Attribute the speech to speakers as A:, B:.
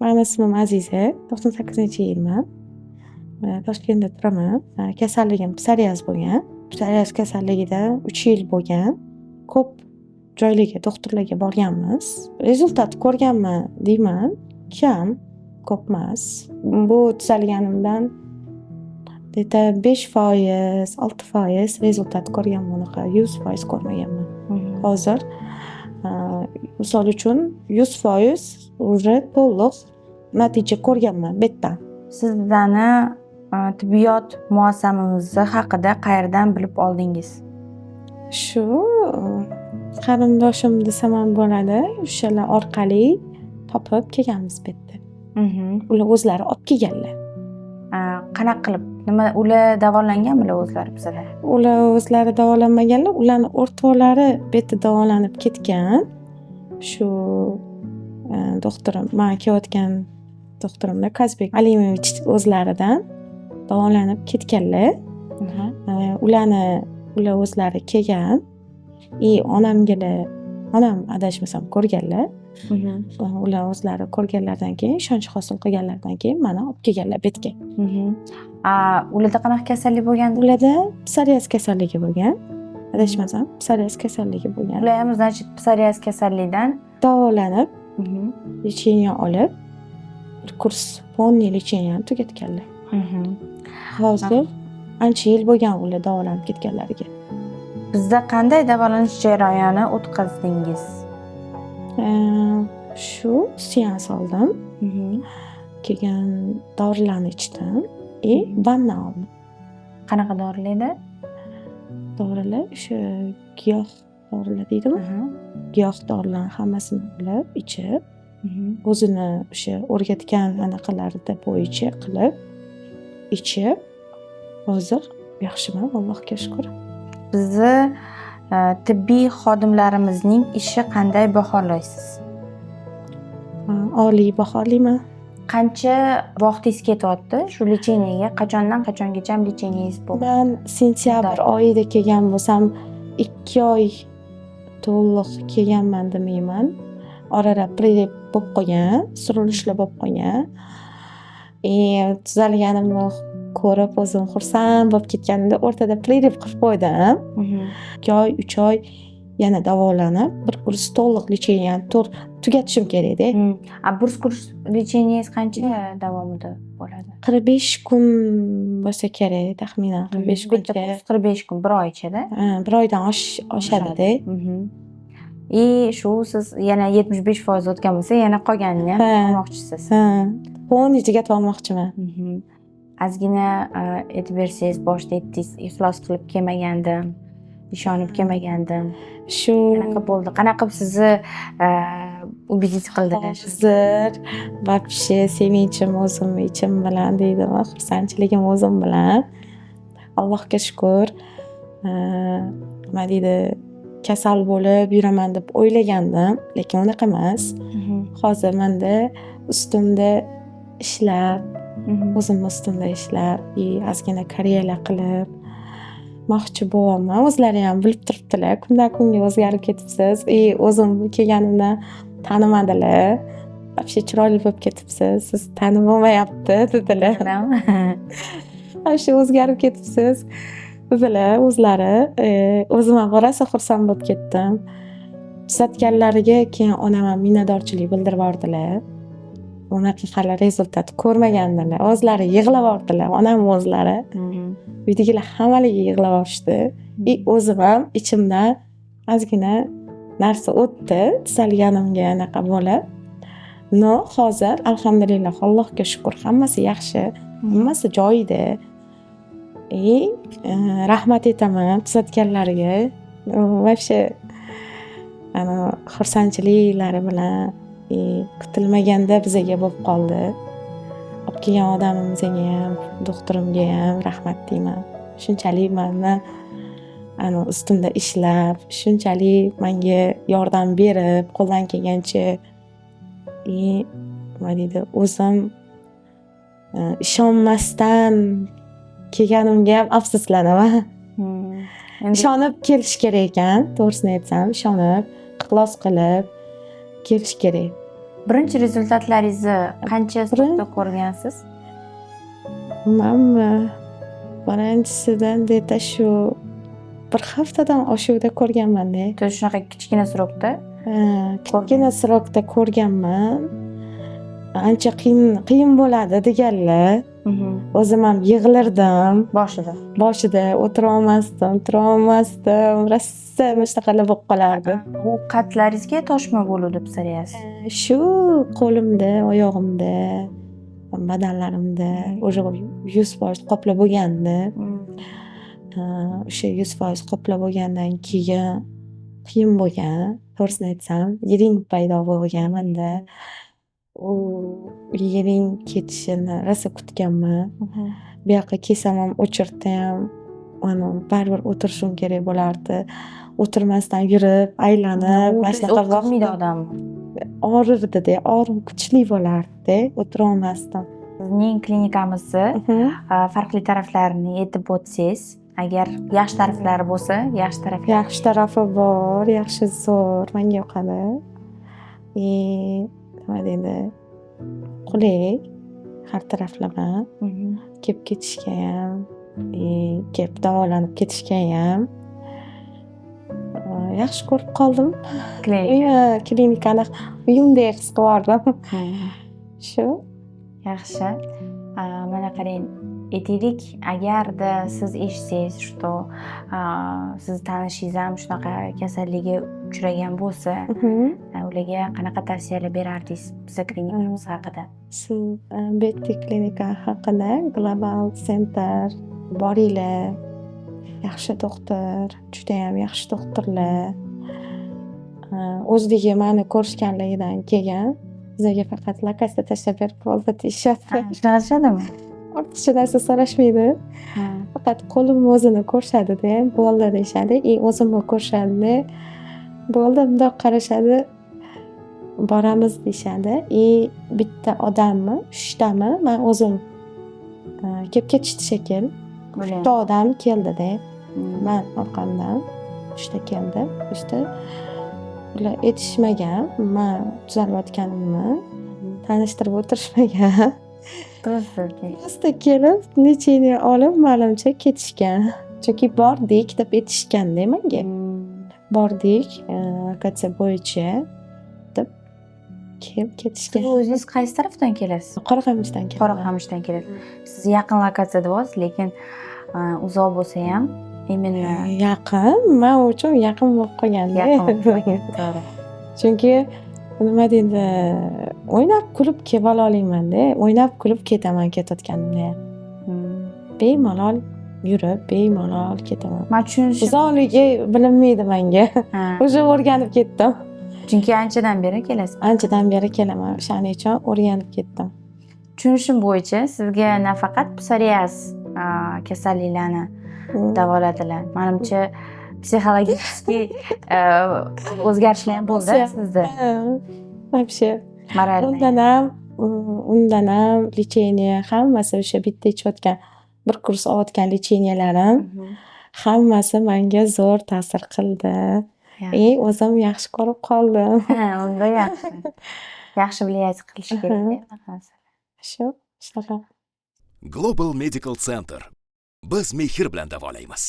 A: Mani ismim Aziza, 98-yilman. Toshkentda turaman. Kasalligim psoriaz bo'lgan. Psoriaz kasalligidan 3 yil bo'lgan. Ko'p joylarga, doktorlarga borganmiz. Rezultat ko'rganman deyman, kam, ko'p emas. Bu tuzalganimdan 5%, 6% rezultat ko'rganman, unaqa 100% ko'rmaganman. Hozir misol uchun 100% уже to'liq natija ko'rganman bu yerdan.
B: Sizlarni tibbiyot muassamamiz haqida qayerdan bilib oldingiz?
A: Shu qarindoshim desam ham bo'ladi, o'shalar orqali topib kelganmiz bu yerda. Ular o'zlari olib kelganlar.
B: Qanaqa qilib? Nima, ular davolanganmilar o'zlari bizada?
A: Ular o'zlari davolanmaganlar, ularning o'rtoqlari bu yerda davolanib ketgan. Shu doktorim, men kelayotgan doktorimda Kazbek Alimovich o'zlaridan davolanib ketganlar. Ular o'zlari kelgan. Onam adashmasam ko'rganlar. Ular o'zlari ko'rganlardan keyin, ishonch hosil qilganlardan keyin meni olib kelganlar bu yerga.
B: Ularda qanaqa kasallik bo'lgan?
A: Ularda psoriaz kasalligi bo'lgan. Adashmasam, psoriaz kasalligi bo'lgan.
B: Ular ham значит psoriaz kasalligidan
A: davolanib, lecheniya olib, bir kurs полный lecheniya tugatganlar. Hozir ancha yil bo'lgan ular davolanib ketganlariga.
B: Bizda qanday davolanish jarayoni o'tkazdingiz?
A: Shu seans oldim. Keyin dorilarni ichdim. Vanna oldim.
B: Qanaqa dorilarda?
A: Dorilar o'sha giyoh dorilar deydimi? Giyoh dorilarni hammasini olib, ichib, o'zini o'sha o'rgatgan anaqalarida bo'yicha qilib ichib, hozir yaxshiman, Allohga shukr.
B: Bizni tibbiy xodimlarimizning ishi qanday baholaysiz?
A: Oliy baholayman.
B: Qancha vaqtingiz ketyapti shu lecheniyaga? Qachondan qachongacha lecheniyangiz bo'ldi?
A: Men sentyabr oyida kelgan bo'lsam, 2 oy to'liq kelganman demayman. Orada prelep bo'lib qolgan, surilishlar bo'lib qolgan. Tuzalganimni ko'rib o'zim xursand bo'lib ketganimda o'rtada prelep qilib qo'ydim. 2 oy, 3 oy yana davolanib, bir kurs to'liq lecheniya tugatishim kerak-da.
B: Bir kurs lecheniyangiz qancha davomida bo'ladi?
A: 45 kun bo'lsa kerak, taxminan 45 kuncha.
B: 45 kun, bir oy ichida.
A: Bir oydan oshadi-da.
B: Shu siz yana 75% o'tgan bo'lsa, yana qolganini ham olmoqchisiz.
A: Polniy tugatib olmoqchiman.
B: Ozgina aytib bersangiz, boshida aytdingiz, iflos qilib kelmagandim, ishonib kelmagandim.
A: Shu
B: qanaqa bo'ldi? Qanaqa qilib sizni убедить qildilar?
A: Hozir вообще sevinchim o'zim ichim bilan deydimi, xursandchiligim o'zim bilan. Allohga shukr. Nima deydi, kasal bo'lib yuraman deb o'ylagandim, lekin unaqa emas. Hozir menda ustimda ishlab, o'zim ustimda ishlab, ozgina karyerar qilib moqchi bo'laman. O'zlari ham bilib turibdilar, kundan kunga o'zgarib ketibsiz. O'zim kelganimdan tanimadilar. Вообще chiroyli bo'lib ketibsiz, siz tanib olmayapti dedilar. Вообще o'zgarib ketibsiz dedilar o'zlari. O'zim ham rosa xursand bo'lib ketdim. Tuzatganlariga keyin onam ham minnatdorchilik bildirib yordilar. Unaqa hali rezultat ko'rmagandilar. O'zlari yig'lab yordilar, onam o'zlari. Uydagilar hammaligi yig'lab yorishdi. O'zim ham ichimdan ozgina narsa o'tdi, tuzalganimga anaqa bo'lib. Hozir alhamdulillah, Allohga shukr, hammasi yaxshi, hammasi joyida. Rahmat aytaman tuzatganlarga. Вообще xursandchiliklari bilan kutilmaganda bizaga bo'lib qoldi. Olib kelgan odamimizga ham, doktorimga ham rahmat deyman. Shunchalik meni ustimda ishlab, shunchalik menga yordam berib, qo'ldan kelgancha nima deydi, o'zim ishonmasdan kelganimga ham afsuslanaman. Ishonib kelish kerak ekan, to'g'risini aytsam, ishonib, ixlos qilib kelish kerak.
B: Birinchi rezultatlaringizni qancha srokda ko'rgansiz?
A: Manmi birinchisidan deyta shu bir haftadan oshuvda ko'rganman-da.
B: Shunaqa kichkina srokda?
A: Kichkina srokda ko'rganman. Ancha qiyin bo'ladi deganlar. O'zim ham yig'lardim. Boshida o'tira olmasdim, tura olmasdim. Rosa shunaqa bo'lib qolardi.
B: U qatlaringizga toshma bo'ldi deb so'rayapsiz.
A: Shu qo'limda, oyog'imda, badanlarimda уже 100% qoplab bo'lgandi. O'sha 100% qoplab bo'lgandan keyin qiyin bo'lgan. To'g'risini aytsam, yiring paydo bo'lgan menda. U yiring ketishini rosa kutganman. Bu yoqqa kelsam ham o'chirtda ham baribir o'tirishim kerak bo'lardi. O'tirmasdan yurib, aylanib, mana shunaqa
B: vaqtida odam
A: og'rirdi-da, og'rim kuchli bo'lardi, o'tira olmasdim.
B: Bizning klinikamizni farqli taraflarini aytib o'tsangiz, agar yaxshi taraflari bo'lsa, yaxshi tarafi
A: bor, yaxshi zo'r, menga yoqadi. Nima deydi? Qulay har taraflama. Kelib ketishga ham, kelib davolanib ketishga ham yaxshi ko'rib qoldim. Klinikani uyimdek his qilardim. Shu
B: yaxshi. Mana qarang, aytaylik, agarda siz eshitsangiz, что siz tanishingiz ham shunaqa kasallikka uchragan bo'lsa, ularga qanaqa tavsiyalar berardingiz bizning klinikamiz haqida?
A: Siz Betty klinika haqida Global Center boringlar. Yaxshi doktor, juda ham yaxshi doktorlar. O'zligi meni ko'rishganligidan keyin bizga faqat lakasda tashlab berib bo'ldi deyishadi.
B: Shunaqa deyishadimi?
A: Ortiqcha narsa so'rashmaydi. Faqat qo'lim o'zini ko'rishadi-da, bo'ldi deyishadi. O'zimni ko'rishadi. Bo'ldi, bundoq qarashadi. Boramiz deyishadi. Bitta odammi, 3 tami men o'zim kelib ketishdi shekil. 3 ta odam keldi-da. Men orqamdan 3 ta keldi. Ular aytishmagan, men tuzalayotganimni tanishtirib o'tirishmagan. Asta kelib, lecheniya olib, ma'lumcha ketishgan. Chunki bordik deb aytishganda menga. Bordik, lokatsiya bo'yicha deb kelib ketishgan.
B: Siz o'zingiz qaysi tarafdan kelasiz?
A: Qoraqamishdan keldim.
B: Qoraqamishdan kelasiz. Siz yaqin lokatsiyada bo'lasiz, lekin uzoq bo'lsa ham именно
A: yaqin, men uchun yaqin bo'lib qolganda.
B: To'g'ri.
A: Chunki nima deydi, o'ynab kulib kelib olaman-da, o'ynab kulib ketaman ketayotganimda. Bemalol yurib, bemalol ketaman.
B: Men tushunishim.
A: Uzoqligi bilinmaydi menga. O'sha o'rganib ketdim.
B: Chunki anchadan beri kelasiz.
A: Anchadan beri kelaman, o'shaning uchun o'rganib ketdim.
B: Tushunishim bo'yicha sizga nafaqat psoriaz kasalliklarni davoladilar. Menimcha psixologik o'zgarishlar ham bo'ldi sizda.
A: Вообще. Undan ham lecheniya hammasi o'sha bitta ichayotgan bir kurs olayotgan lechenialarim hammasi menga zo'r ta'sir qildi. O'zim yaxshi ko'rib qoldim.
B: Unda yaxshi. Yaxshi влиять qilish kerak.
A: Shunaqa.
C: Global Medical Center. Biz mehr bilan davolaymiz.